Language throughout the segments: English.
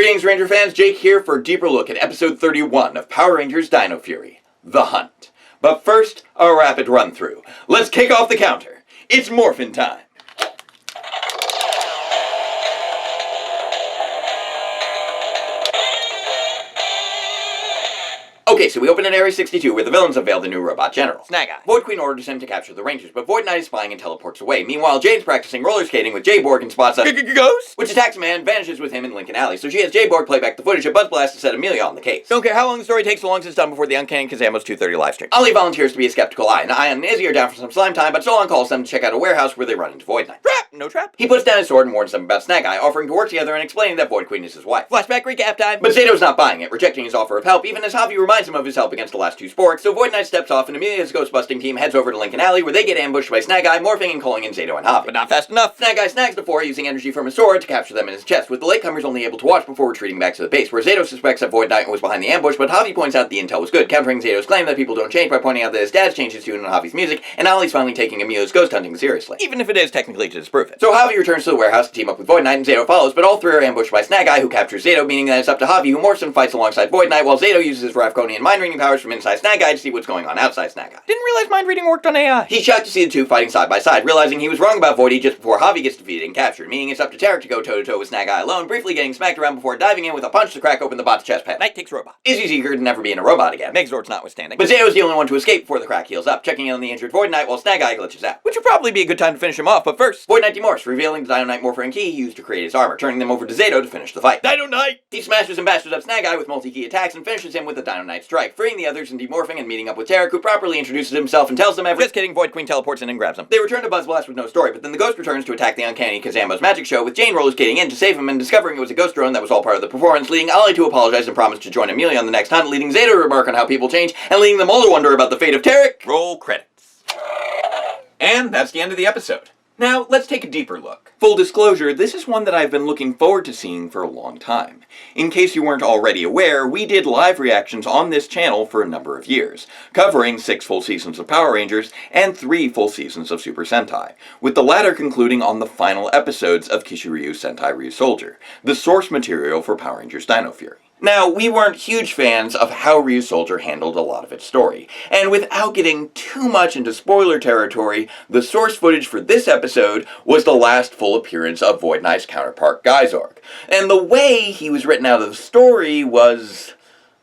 Greetings, Ranger fans. Jake here for a deeper look at episode 31 of Power Rangers Dino Fury, The Hunt. But first, a rapid run-through. Let's kick off the counter. It's morphin' time. Okay, so we open in Area 62 where the villains unveil the new robot general, Snag-Eye. Void Queen orders him to capture the Rangers, but Void Knight is spying and teleports away. Meanwhile, Jane's practicing roller skating with J-Borg and spots a ghost, which attacks a man, vanishes with him in Lincoln Alley. So she has J-Borg play back the footage of Buzz Blast to set Amelia on the case. Don't care how long the story takes, so long as it's done before the Uncanny Kazamo's 2:30 livestream. Ollie volunteers to be a skeptical eye, and Ion and Izzy are down for some slime time, but Solon calls them to check out a warehouse where they run into Void Knight. Trap! No trap. He puts down his sword and warns them about Snag-Eye, offering to work together and explaining that Void Queen is his wife. Flashback recap time. But Zato's not buying it, rejecting his offer of help, even as Javi reminds him of his help against the last two sporks. So Void Knight steps off, and Amelia's ghost-busting team heads over to Lincoln Alley, where they get ambushed by Snag-Eye, morphing and calling in Zato and Javi. But not fast enough. Snag-Eye snags the four, using energy from his sword to capture them in his chest, with the latecomers only able to watch before retreating back to the base, where Zato suspects that Void Knight was behind the ambush, but Javi points out the intel was good, countering Zato's claim that people don't change by pointing out that his dad's changed his tune on Javi's music, and Ollie's finally taking Amelia's ghost hunting seriously, even if it is technically to disprove it. So Javi returns to the warehouse to team up with Void Knight, and Zato follows, but all three are ambushed by Snag-Eye, who captures Zato, meaning that it's up to Javi, who morphs and fights alongside Void Knight, while Zato uses his Ravkonian mind-reading powers from inside Snag-Eye to see what's going on outside Snag-Eye. Didn't realize mind-reading worked on AI. He's shocked to see the two fighting side by side, realizing he was wrong about Voidy just before Javi gets defeated and captured, meaning it's up to Tarek to go toe-to-toe with Snag-Eye alone, briefly getting smacked around before diving in with a punch to crack open the bot's chest panel. Knight kicks robot. Izzy's eager to never be in a robot again, Megazord's notwithstanding, but Zato's the only one to escape before the crack heals up, checking in on the injured Void Knight while Snag-Eye glitches out. Which would probably be a good time to finish him off, but first, Void Knight demorphs, revealing the Dino Knight morpher and key he used to create his armor, turning them over to Zato to finish the fight. Dino Knight! He smashes and bashes up Snag-Eye with multi-key attacks and finishes him with a Dino Knight strike, freeing the others and demorphing and meeting up with Tarek, who properly introduces himself and tells them everything. Just kidding, Void Queen teleports in and grabs him. They return to Buzz Blast with no story, but then the ghost returns to attack the Uncanny Kazamo's magic show, with Jane roller skating in to save him and discovering it was a ghost drone that was all part of the performance, leading Ollie to apologize and promise to join Amelia on the next hunt, leading Zato to remark on how people change, and leading them all to wonder about the fate of Tarek. Roll credits. And that's the end of the episode. Now, let's take a deeper look. Full disclosure, this is one that I've been looking forward to seeing for a long time. In case you weren't already aware, we did live reactions on this channel for a number of years, covering 6 full seasons of Power Rangers and 3 full seasons of Super Sentai, with the latter concluding on the final episodes of Kishiryu Sentai Ryusoulger, the source material for Power Rangers Dino Fury. Now, we weren't huge fans of how Ryusoulger handled a lot of its story, and without getting too much into spoiler territory, the source footage for this episode was the last full appearance of Void Knight's counterpart, Geysorg. And the way he was written out of the story was,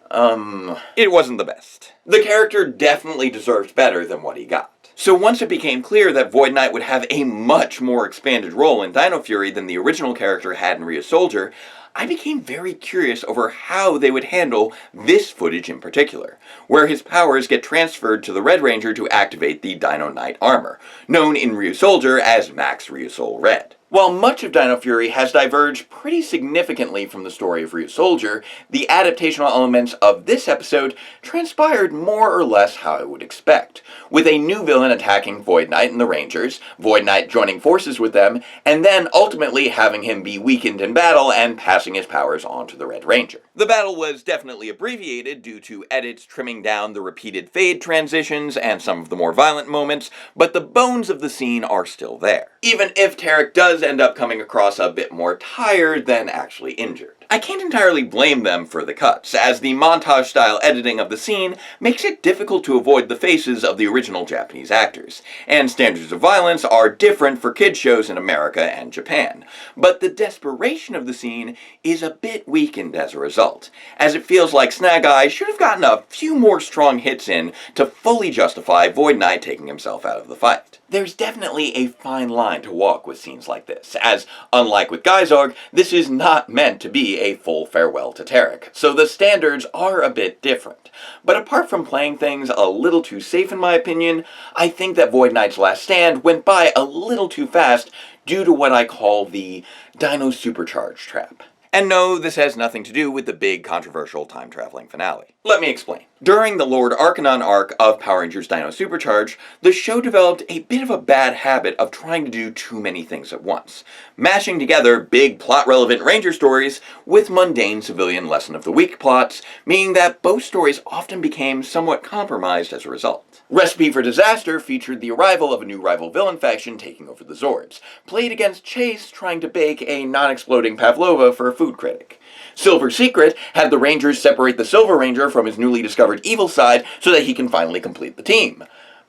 it wasn't the best. The character definitely deserved better than what he got. So once it became clear that Void Knight would have a much more expanded role in Dino Fury than the original character had in Ryusoulger, I became very curious over how they would handle this footage in particular, where his powers get transferred to the Red Ranger to activate the Dino Knight armor, known in Ryusoulger as Max Ryusoul Red. While much of Dino Fury has diverged pretty significantly from the story of Ryusoulger, the adaptational elements of this episode transpired more or less how I would expect, with a new villain attacking Void Knight and the Rangers, Void Knight joining forces with them, and then ultimately having him be weakened in battle and passing his powers on to the Red Ranger. The battle was definitely abbreviated due to edits trimming down the repeated fade transitions and some of the more violent moments, but the bones of the scene are still there, even if Tarek does end up coming across a bit more tired than actually injured. I can't entirely blame them for the cuts, as the montage-style editing of the scene makes it difficult to avoid the faces of the original Japanese actors, and standards of violence are different for kids shows in America and Japan. But the desperation of the scene is a bit weakened as a result, as it feels like Snag-Eye should have gotten a few more strong hits in to fully justify Void Knight taking himself out of the fight. There's definitely a fine line to walk with scenes like this, as, unlike with Geysorg, this is not meant to be a full farewell to Tarek, so the standards are a bit different. But apart from playing things a little too safe in my opinion, I think that Void Knight's last stand went by a little too fast due to what I call the Dino Supercharge trap. And no, this has nothing to do with the big controversial time-traveling finale. Let me explain. During the Lord Arcanon arc of Power Rangers Dino Supercharge, the show developed a bit of a bad habit of trying to do too many things at once, mashing together big plot-relevant Ranger stories with mundane civilian Lesson of the Week plots, meaning that both stories often became somewhat compromised as a result. Recipe for Disaster featured the arrival of a new rival villain faction taking over the Zords, played against Chase trying to bake a non-exploding pavlova for a food critic. Silver Secret had the Rangers separate the Silver Ranger from his newly discovered evil side so that he can finally complete the team.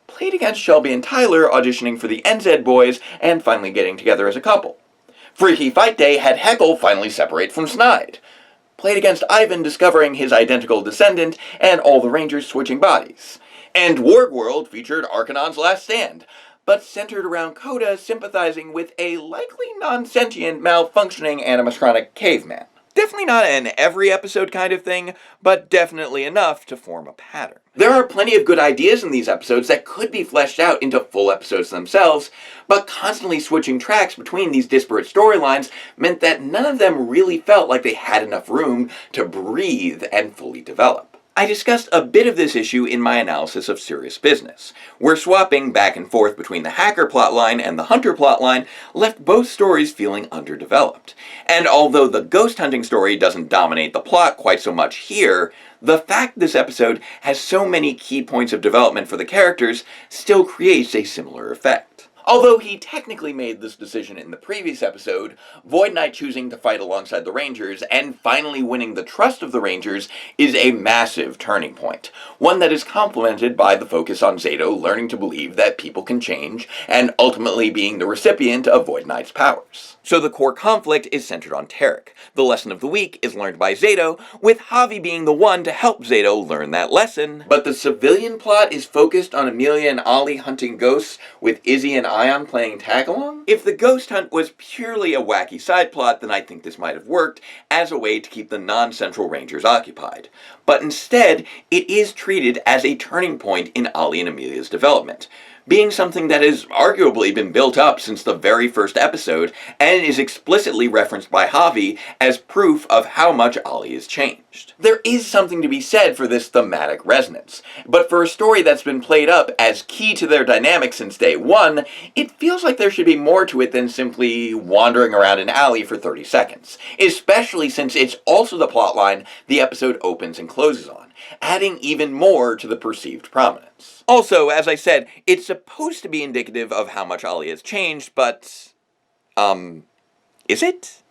Played against Shelby and Tyler auditioning for the NZ Boys and finally getting together as a couple. Freaky Fight Day had Heckle finally separate from Snide. Played against Ivan discovering his identical descendant and all the Rangers switching bodies. And Warg World featured Arcanon's Last Stand, but centered around Coda sympathizing with a likely non-sentient, malfunctioning animatronic caveman. Definitely not an every episode kind of thing, but definitely enough to form a pattern. There are plenty of good ideas in these episodes that could be fleshed out into full episodes themselves, but constantly switching tracks between these disparate storylines meant that none of them really felt like they had enough room to breathe and fully develop. I discussed a bit of this issue in my analysis of Serious Business, where swapping back and forth between the hacker plotline and the hunter plotline left both stories feeling underdeveloped. And although the ghost hunting story doesn't dominate the plot quite so much here, the fact this episode has so many key points of development for the characters still creates a similar effect. Although he technically made this decision in the previous episode, Void Knight choosing to fight alongside the Rangers and finally winning the trust of the Rangers is a massive turning point. One that is complemented by the focus on Zato learning to believe that people can change and ultimately being the recipient of Void Knight's powers. So the core conflict is centered on Tarek. The lesson of the week is learned by Zato, with Javi being the one to help Zato learn that lesson. But the civilian plot is focused on Amelia and Ollie hunting ghosts, with Izzy and Ion playing tag-along? If the ghost hunt was purely a wacky side plot, then I think this might have worked as a way to keep the non-central Rangers occupied. But instead, it is treated as a turning point in Ollie and Amelia's development, being something that has arguably been built up since the very first episode, and is explicitly referenced by Javi as proof of how much Ollie has changed. There is something to be said for this thematic resonance, but for a story that's been played up as key to their dynamic since day one, it feels like there should be more to it than simply wandering around an alley for 30 seconds, especially since it's also the plotline the episode opens and closes on, adding even more to the perceived prominence. Also, as I said, it's supposed to be indicative of how much Ollie has changed, but, is it?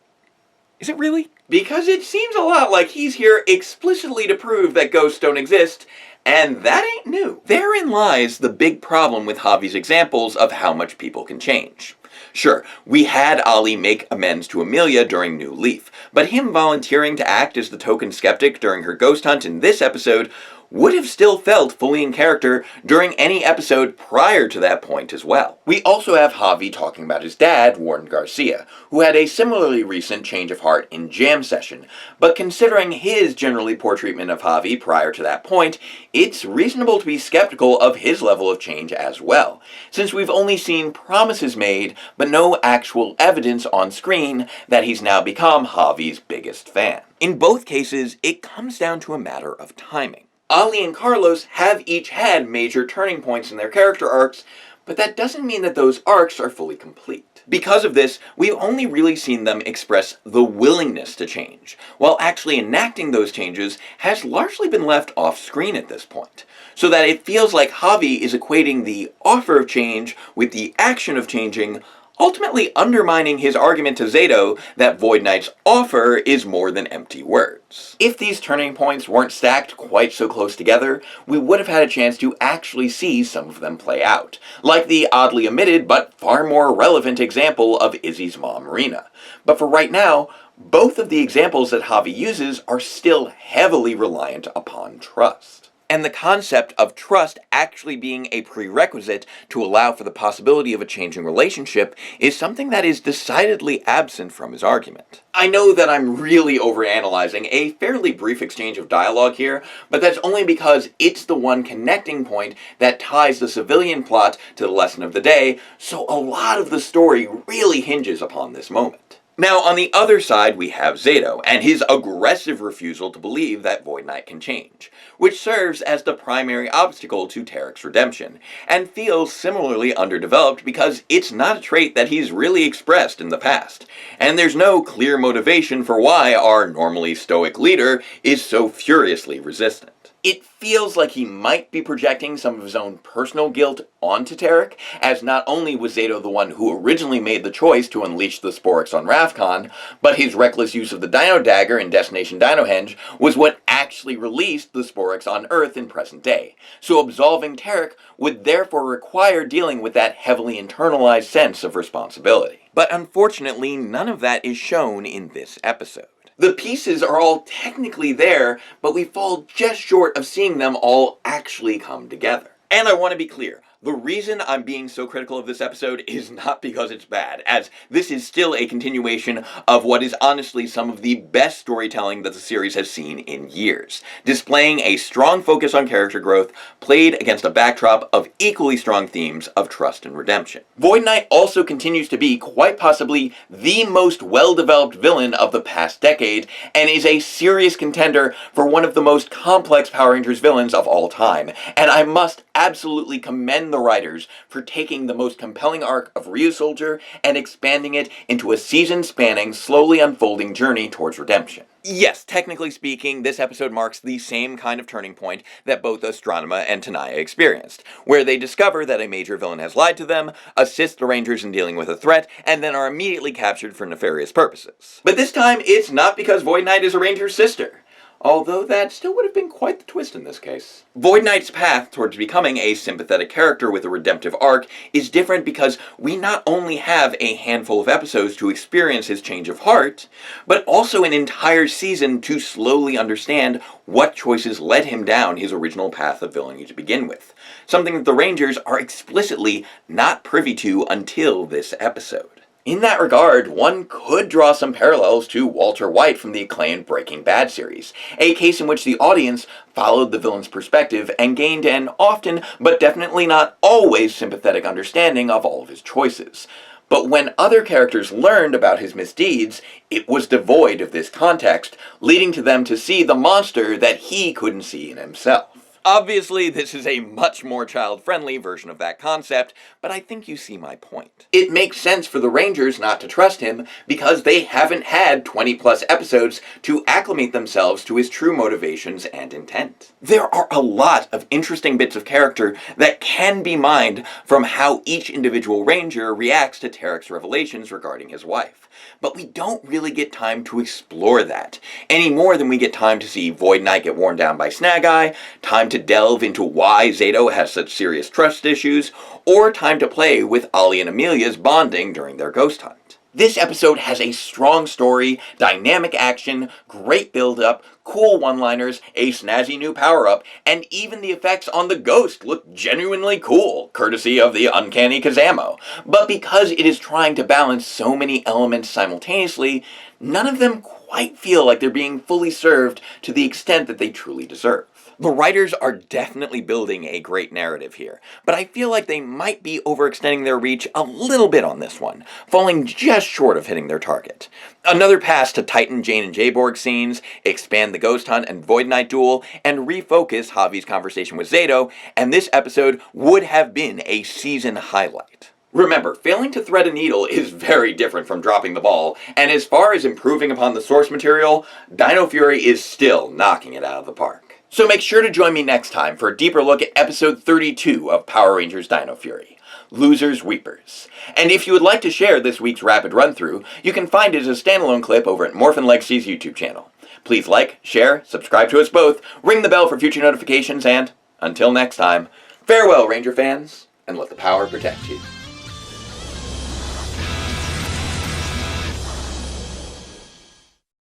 Is it really? Because it seems a lot like he's here explicitly to prove that ghosts don't exist, and that ain't new. Therein lies the big problem with Javi's examples of how much people can change. Sure, we had Ollie make amends to Amelia during New Leaf, but him volunteering to act as the token skeptic during her ghost hunt in this episode would have still felt fully in character during any episode prior to that point as well. We also have Javi talking about his dad, Warren Garcia, who had a similarly recent change of heart in Jam Session, but considering his generally poor treatment of Javi prior to that point, it's reasonable to be skeptical of his level of change as well, since we've only seen promises made, but no actual evidence on screen that he's now become Javi's biggest fan. In both cases, it comes down to a matter of timing. Ollie and Carlos have each had major turning points in their character arcs, but that doesn't mean that those arcs are fully complete. Because of this, we've only really seen them express the willingness to change, while actually enacting those changes has largely been left off screen at this point, so that it feels like Javi is equating the offer of change with the action of changing, ultimately undermining his argument to Zato that Void Knight's offer is more than empty words. If these turning points weren't stacked quite so close together, we would have had a chance to actually see some of them play out, like the oddly omitted but far more relevant example of Izzy's mom, Marina. But for right now, both of the examples that Javi uses are still heavily reliant upon trust. And the concept of trust actually being a prerequisite to allow for the possibility of a changing relationship is something that is decidedly absent from his argument. I know that I'm really overanalyzing a fairly brief exchange of dialogue here, but that's only because it's the one connecting point that ties the civilian plot to the lesson of the day, so a lot of the story really hinges upon this moment. Now, on the other side, we have Zato, and his aggressive refusal to believe that Void Knight can change, which serves as the primary obstacle to Tarek's redemption, and feels similarly underdeveloped because it's not a trait that he's really expressed in the past, and there's no clear motivation for why our normally stoic leader is so furiously resistant. It feels like he might be projecting some of his own personal guilt onto Tarek, as not only was Zato the one who originally made the choice to unleash the Sporix on Ravkan, but his reckless use of the Dino Dagger in Destination Dinohenge was what actually released the Sporix on Earth in present day. So absolving Tarek would therefore require dealing with that heavily internalized sense of responsibility. But unfortunately, none of that is shown in this episode. The pieces are all technically there, but we fall just short of seeing them all actually come together. And I want to be clear, the reason I'm being so critical of this episode is not because it's bad, as this is still a continuation of what is honestly some of the best storytelling that the series has seen in years, displaying a strong focus on character growth played against a backdrop of equally strong themes of trust and redemption. Void Knight also continues to be quite possibly the most well-developed villain of the past decade, and is a serious contender for one of the most complex Power Rangers villains of all time, and I must absolutely commend the writers for taking the most compelling arc of Ryusoulger and expanding it into a season-spanning, slowly unfolding journey towards redemption. Yes, technically speaking, this episode marks the same kind of turning point that both Astronema and Tenaya experienced, where they discover that a major villain has lied to them, assist the Rangers in dealing with a threat, and then are immediately captured for nefarious purposes. But this time, it's not because Void Knight is a Ranger's sister. Although that still would have been quite the twist in this case. Void Knight's path towards becoming a sympathetic character with a redemptive arc is different because we not only have a handful of episodes to experience his change of heart, but also an entire season to slowly understand what choices led him down his original path of villainy to begin with. Something that the Rangers are explicitly not privy to until this episode. In that regard, one could draw some parallels to Walter White from the acclaimed Breaking Bad series, a case in which the audience followed the villain's perspective and gained an often, but definitely not always, sympathetic understanding of all of his choices. But when other characters learned about his misdeeds, it was devoid of this context, leading to them to see the monster that he couldn't see in himself. Obviously, this is a much more child-friendly version of that concept, but I think you see my point. It makes sense for the Rangers not to trust him because they haven't had 20-plus episodes to acclimate themselves to his true motivations and intent. There are a lot of interesting bits of character that can be mined from how each individual Ranger reacts to Tarek's revelations regarding his wife, but we don't really get time to explore that, any more than we get time to see Void Knight get worn down by Snag Eye, time to delve into why Zato has such serious trust issues, or time to play with Ollie and Amelia's bonding during their ghost hunt. This episode has a strong story, dynamic action, great build-up, cool one-liners, a snazzy new power-up, and even the effects on the ghost look genuinely cool, courtesy of the uncanny Kazamo. But because it is trying to balance so many elements simultaneously, none of them quite feel like they're being fully served to the extent that they truly deserve. The writers are definitely building a great narrative here, but I feel like they might be overextending their reach a little bit on this one, falling just short of hitting their target. Another pass to tighten Jane and Jayborg scenes, expand the Ghost Hunt and Void Knight duel, and refocus Javi's conversation with Zato, and this episode would have been a season highlight. Remember, failing to thread a needle is very different from dropping the ball, and as far as improving upon the source material, Dino Fury is still knocking it out of the park. So make sure to join me next time for a deeper look at episode 32 of Power Rangers Dino Fury, Losers Weepers. And if you would like to share this week's rapid run-through, you can find it as a standalone clip over at Morphin Legacy's YouTube channel. Please like, share, subscribe to us both, ring the bell for future notifications, and until next time, farewell Ranger fans, and let the power protect you.